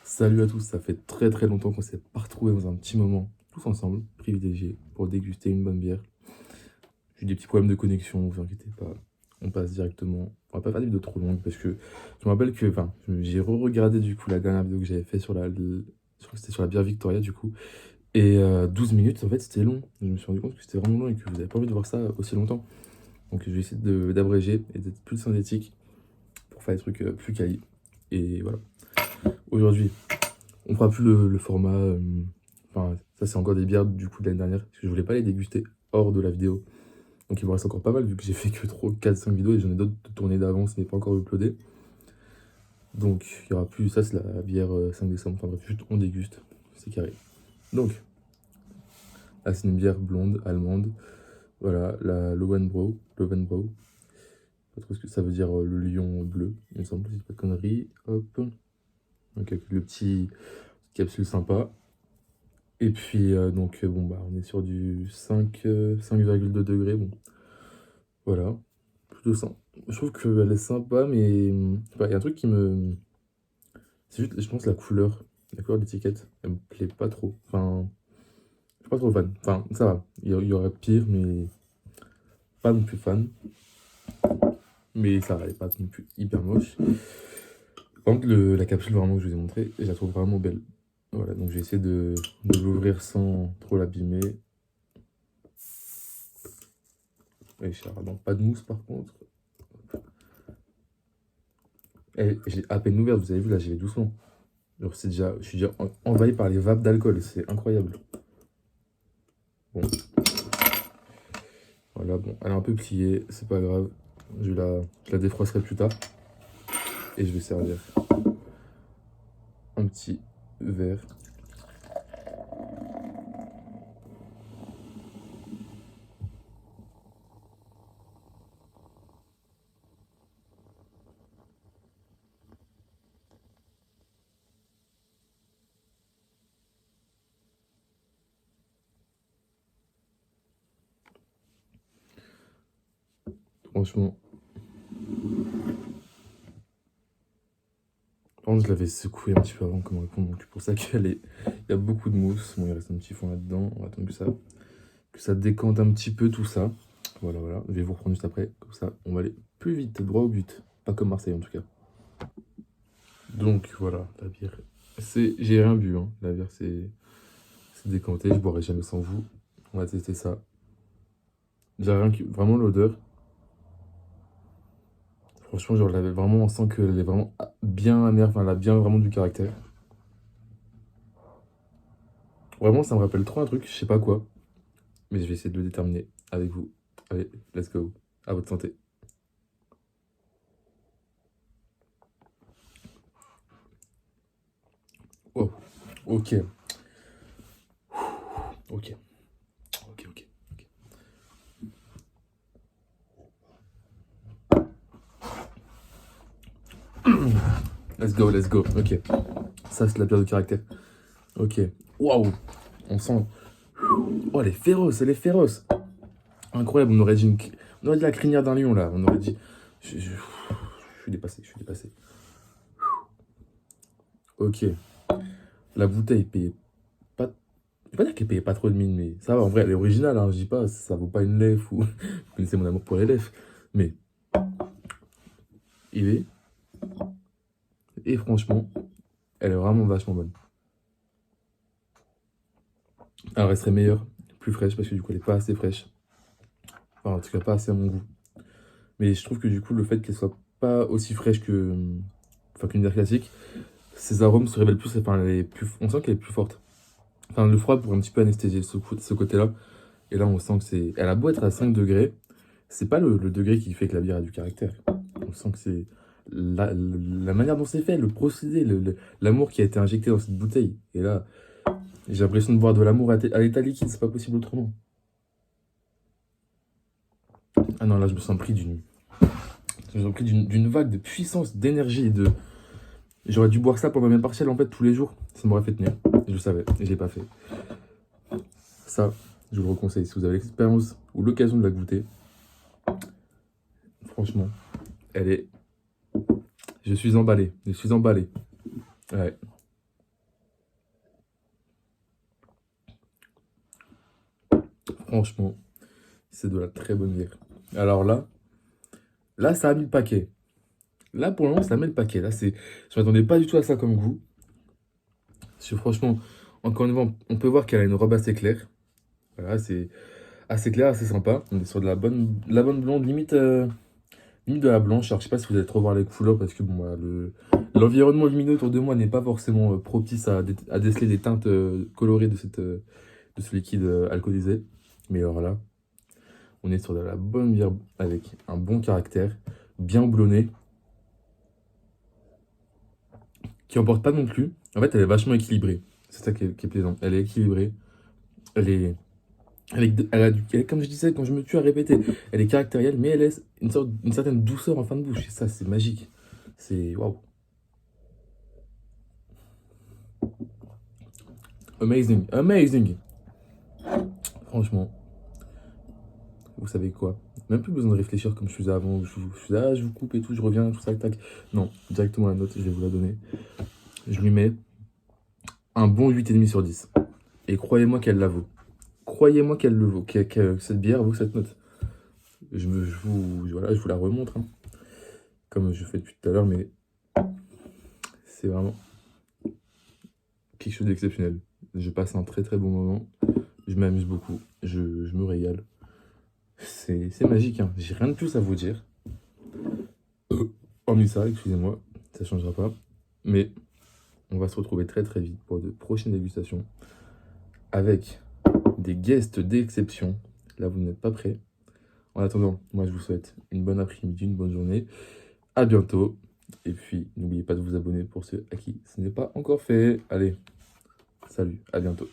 Salut à tous, ça fait très très longtemps qu'on s'est pas retrouvés dans un petit moment, tous ensemble, privilégiés, pour déguster une bonne bière. J'ai eu des petits problèmes de connexion, vous inquiétez pas, on passe directement. On va pas faire des vidéos trop longues parce que je me rappelle que, j'ai re-regardé du coup la dernière vidéo que j'avais fait sur je crois que c'était sur la bière Victoria du coup, et 12 minutes en fait c'était long. Je me suis rendu compte que c'était vraiment long et que vous avez pas envie de voir ça aussi longtemps. Donc je vais essayer d'abréger et d'être plus synthétique pour faire des trucs plus quali. Et voilà. Aujourd'hui, on fera plus le format. Enfin, ça, c'est encore des bières du coup de l'année dernière. Parce que je voulais pas les déguster hors de la vidéo. Donc, il me reste encore pas mal vu que j'ai fait que 3, 4, 5 vidéos et j'en ai d'autres de tournées d'avance, mais pas encore uploadé. Donc, il y aura plus. Ça, c'est la bière 5 décembre. Enfin, bref, juste on déguste. C'est carré. Donc, là, c'est une bière blonde, allemande. Voilà, la Löwenbräu. Löwenbräu. Pas trop ce que ça veut dire, le lion bleu, il me semble, si c'est pas de conneries. Hop. Donc, avec le petit capsule sympa. Et puis, bon, bah, on est sur du 5,2 degrés. Bon, voilà. Plutôt ça. Je trouve qu'elle est sympa, mais il y a un truc qui me. C'est juste, je pense, la couleur d'étiquette, elle me plaît pas trop. Enfin, je suis pas trop fan. Enfin, ça va. Il y aurait pire, mais pas non plus fan. Mais ça va, elle est pas non plus hyper moche. Par contre, la capsule vraiment que je vous ai montré, je la trouve vraiment belle. Voilà, donc je vais essayer de l'ouvrir sans trop l'abîmer. Et je pas de mousse par contre. J'ai à peine ouvert, vous avez vu, là, j'y vais doucement. Genre, je suis déjà envahi par les vapes d'alcool, c'est incroyable. Bon, voilà, bon, elle est un peu pliée, c'est pas grave. Je la défroisserai plus tard. Et je vais servir un petit verre. Franchement, par contre, je l'avais secoué un petit peu avant comme répondre, donc c'est pour ça il y a beaucoup de mousse. Bon, il reste un petit fond là-dedans. On va attendre que ça décante un petit peu tout ça. Voilà, voilà. Je vais vous reprendre juste après. Comme ça, on va aller plus vite, droit au but. Pas comme Marseille en tout cas. Donc voilà, la bière. J'ai rien bu, hein. La bière, c'est décanté. Je boirai jamais sans vous. On va tester ça. J'ai rien que. Vraiment, l'odeur. Franchement, genre, vraiment, on sent qu'elle est vraiment bien amère. Enfin, elle a bien vraiment du caractère. Vraiment, ça me rappelle trop un truc, je sais pas quoi. Mais je vais essayer de le déterminer avec vous. Allez, let's go. À votre santé. Oh, ok. Ok. Ok, ok. Let's go, let's go. Ok. Ça, c'est la bière de caractère. Ok. Waouh. On sent. Oh, elle est féroce. Incroyable, on aurait dit la crinière d'un lion là. On aurait dit. Je suis dépassé, je suis dépassé. Ok. La bouteille payait pas. Je vais pas dire qu'elle payait pas trop de mine, mais ça va, en vrai, elle est originale, hein, je dis pas, ça vaut pas une lèvre ou. Vous connaissez mon amour pour les lèvres. Mais il est. Et franchement, elle est vraiment vachement bonne. Elle resterait meilleure, plus fraîche, parce que du coup, elle est pas assez fraîche. Enfin, en tout cas, pas assez à mon goût. Mais je trouve que du coup, le fait qu'elle soit pas aussi fraîche que. Enfin, qu'une bière classique, ses arômes se révèlent plus. Enfin, on sent qu'elle est plus forte. Enfin, le froid pour un petit peu anesthésier ce côté-là. Et là, on sent que c'est. Elle a beau être à 5 degrés, c'est pas le degré qui fait que la bière a du caractère. On sent que c'est la manière dont c'est fait, le procédé, l'amour qui a été injecté dans cette bouteille. Et là, j'ai l'impression de boire de l'amour à l'état liquide, c'est pas possible autrement. Ah non, là, je me sens pris d'une vague de puissance, d'énergie et de. J'aurais dû boire ça pour ma même partielle en fait tous les jours. Ça m'aurait fait tenir. Je le savais, et je l'ai pas fait. Ça, je vous le reconseille. Si vous avez l'expérience ou l'occasion de la goûter, franchement, elle est. Je suis emballé. Je suis emballé. Ouais. Franchement, c'est de la très bonne bière. Alors là, ça a mis le paquet. Là, pour le moment, ça met le paquet. Là, je m'attendais pas du tout à ça comme goût. Parce que franchement, encore une fois, on peut voir qu'elle a une robe assez claire. Voilà, c'est assez clair, assez sympa. On est sur de la bonne blonde, limite de la blanche. Alors, je sais pas si vous allez trop voir les couleurs parce que bon, voilà, l'environnement lumineux autour de moi n'est pas forcément propice à déceler des teintes colorées de ce liquide alcoolisé. Mais alors là, on est sur de la bonne bière avec un bon caractère, bien houblonné, qui emporte pas non plus. En fait, elle est vachement équilibrée. C'est ça qui est plaisant. Elle est équilibrée. Elle est, comme je disais, quand je me tue à répéter, elle est caractérielle, mais elle laisse une certaine douceur en fin de bouche. Et ça, c'est magique. C'est waouh. Amazing. Amazing. Franchement, vous savez quoi? Même plus besoin de réfléchir comme je faisais avant. Je vous coupe et tout, je reviens, tout ça, tac. Non, directement la note, je vais vous la donner. Je lui mets un bon 8,5 sur 10. Et croyez-moi qu'elle la vaut. Croyez-moi qu'elle le vaut, que cette bière vaut cette note. Voilà, je vous la remontre, hein, comme je fais depuis tout à l'heure, mais c'est vraiment quelque chose d'exceptionnel. Je passe un très très bon moment, je m'amuse beaucoup, je me régale. C'est magique, hein. J'ai rien de plus à vous dire. Hormis ça, excusez-moi, ça changera pas. Mais on va se retrouver très très vite pour de prochaines dégustations avec des guests d'exception. Là, vous n'êtes pas prêts. En attendant, moi je vous souhaite une bonne après-midi, une bonne journée. À bientôt. Et puis, n'oubliez pas de vous abonner pour ceux à qui ce n'est pas encore fait. Allez, salut, à bientôt.